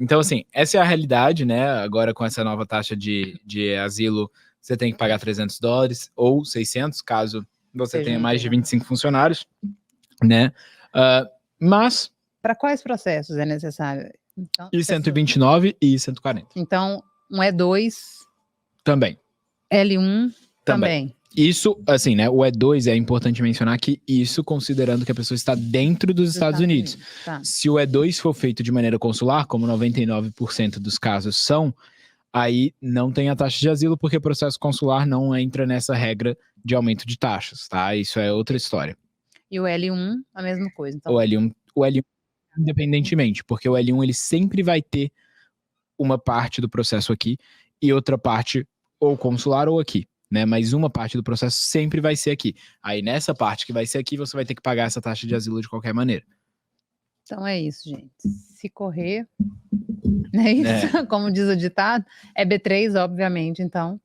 Então, assim, essa é a realidade, né? Agora, com essa nova taxa de asilo, você tem que pagar $300 ou 600, caso você tenha mais de 25 funcionários, né? Mas... Para quais processos é necessário? Então, I-129 e I-140. Então, um E2... Também. L1 também. Isso, assim, né? O E2 é importante mencionar que isso considerando que a pessoa está dentro dos Estados Unidos. Tá. Se o E2 for feito de maneira consular, como 99% dos casos são, aí não tem a taxa de asilo, porque o processo consular não entra nessa regra de aumento de taxas, tá? Isso é outra história. E o L1, a mesma coisa. Então. O L1, independentemente, porque o L1 ele sempre vai ter uma parte do processo aqui e outra parte ou consular ou aqui, né? Mas uma parte do processo sempre vai ser aqui. Aí nessa parte que vai ser aqui, você vai ter que pagar essa taxa de asilo de qualquer maneira. Então é isso, gente. Se correr, não é isso? Como diz o ditado, é B3, obviamente, então.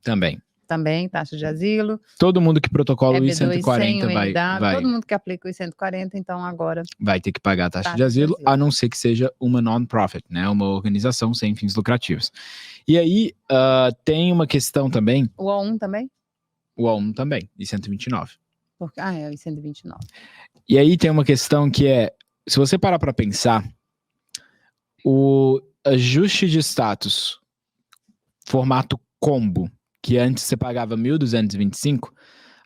Também, taxa de asilo. Todo mundo que protocola o I-140 vai. Todo mundo que aplica o I-140, então agora... vai ter que pagar a taxa de asilo, a não ser que seja uma non-profit, né? Uma organização sem fins lucrativos. E aí, tem uma questão também... O O1 também? O O1 também, I-129. O I-129. E aí tem uma questão que é, se você parar para pensar, o ajuste de status, formato combo, que antes você pagava 1.225,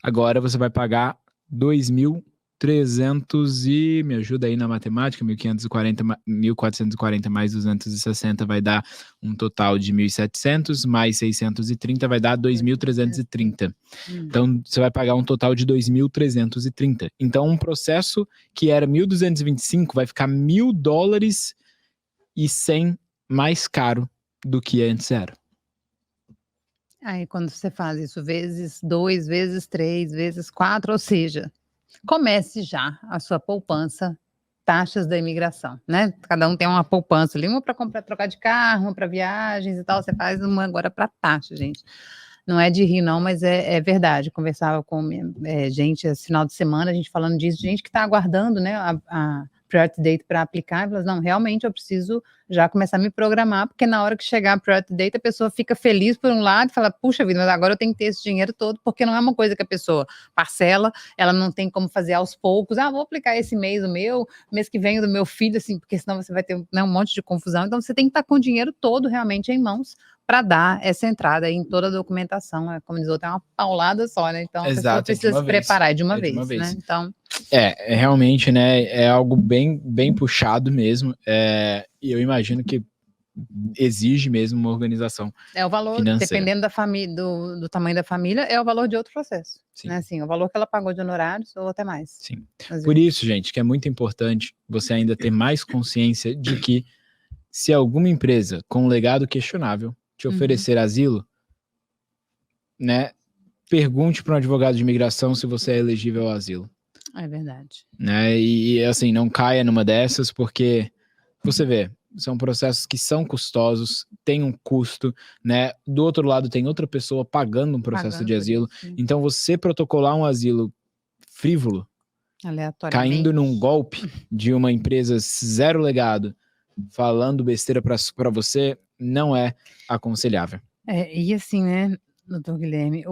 agora você vai pagar 2.300 e... me ajuda aí na matemática, 1.440 mais 260 vai dar um total de 1.700, mais 630 vai dar 2.330. Então, você vai pagar um total de 2.330. Então, um processo que era 1.225 vai ficar $1.000 mais caro do que antes era. Aí quando você faz isso vezes 2, vezes 3, vezes 4, ou seja, comece já a sua poupança, taxas da imigração, né? Cada um tem uma poupança ali, uma para comprar, trocar de carro, uma para viagens e tal, você faz uma agora para taxa, gente. Não é de rir não, mas é verdade. Conversava com gente esse final de semana, a gente falando disso, gente que está aguardando, né, a Priority Date para aplicar, e fala, não, realmente eu preciso já começar a me programar, porque na hora que chegar a Priority Date, a pessoa fica feliz por um lado e fala, puxa vida, mas agora eu tenho que ter esse dinheiro todo, porque não é uma coisa que a pessoa parcela, ela não tem como fazer aos poucos, vou aplicar esse mês o meu, mês que vem o do meu filho, assim, porque senão você vai ter um monte de confusão, então você tem que estar com o dinheiro todo realmente em mãos, para dar essa entrada aí em toda a documentação, como diz o outro, é uma paulada só, né? Então a pessoa precisa se preparar de uma vez, né? Então... realmente, né, é algo bem puxado mesmo, e eu imagino que exige mesmo uma organização o valor, financeira. dependendo da família, do tamanho da família, é o valor de outro processo, né? Assim, o valor que ela pagou de honorários ou até mais. Sim. Por isso, gente, que é muito importante você ainda ter mais consciência de que se alguma empresa com um legado questionável te oferecer asilo, né, pergunte para um advogado de imigração se você é elegível ao asilo. É verdade. Né, e assim, não caia numa dessas, porque você vê, são processos que são custosos, tem um custo, né, do outro lado tem outra pessoa pagando um processo de asilo, então você protocolar um asilo frívolo, caindo num golpe de uma empresa zero legado, falando besteira para você, não é aconselhável. E assim, né, doutor Guilherme,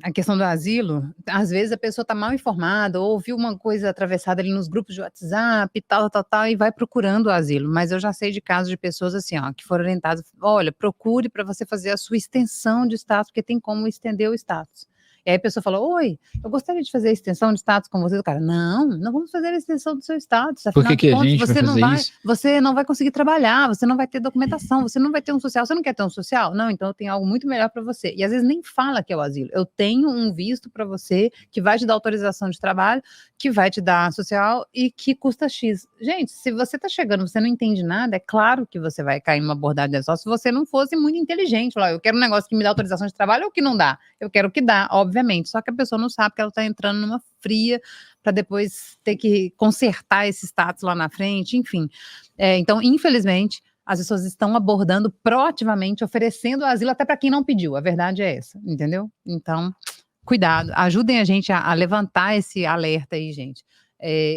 a questão do asilo, às vezes a pessoa está mal informada, ou ouviu uma coisa atravessada ali nos grupos de WhatsApp e tal, e vai procurando o asilo, mas eu já sei de casos de pessoas assim, que foram orientadas, olha, procure para você fazer a sua extensão de status, porque tem como estender o status. E aí a pessoa falou, oi, eu gostaria de fazer a extensão de status com você. O cara, não vamos fazer a extensão do seu status. Afinal de contas, você não vai conseguir trabalhar, você não vai ter documentação, você não vai ter um social. Você não quer ter um social? Não, então eu tenho algo muito melhor para você. E às vezes nem fala que é o asilo. Eu tenho um visto para você que vai te dar autorização de trabalho, que vai te dar social e que custa X. Gente, se você está chegando, você não entende nada, é claro que você vai cair numa abordagem dessa. Só se você não fosse muito inteligente. Falar, eu quero um negócio que me dá autorização de trabalho ou que não dá. Eu quero que dá, obviamente, só que a pessoa não sabe que ela está entrando numa fria para depois ter que consertar esse status lá na frente, enfim. Então, infelizmente, as pessoas estão abordando proativamente, oferecendo asilo até para quem não pediu, a verdade é essa, entendeu? Então, cuidado, ajudem a gente a levantar esse alerta aí, gente,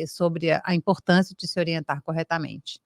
sobre a importância de se orientar corretamente.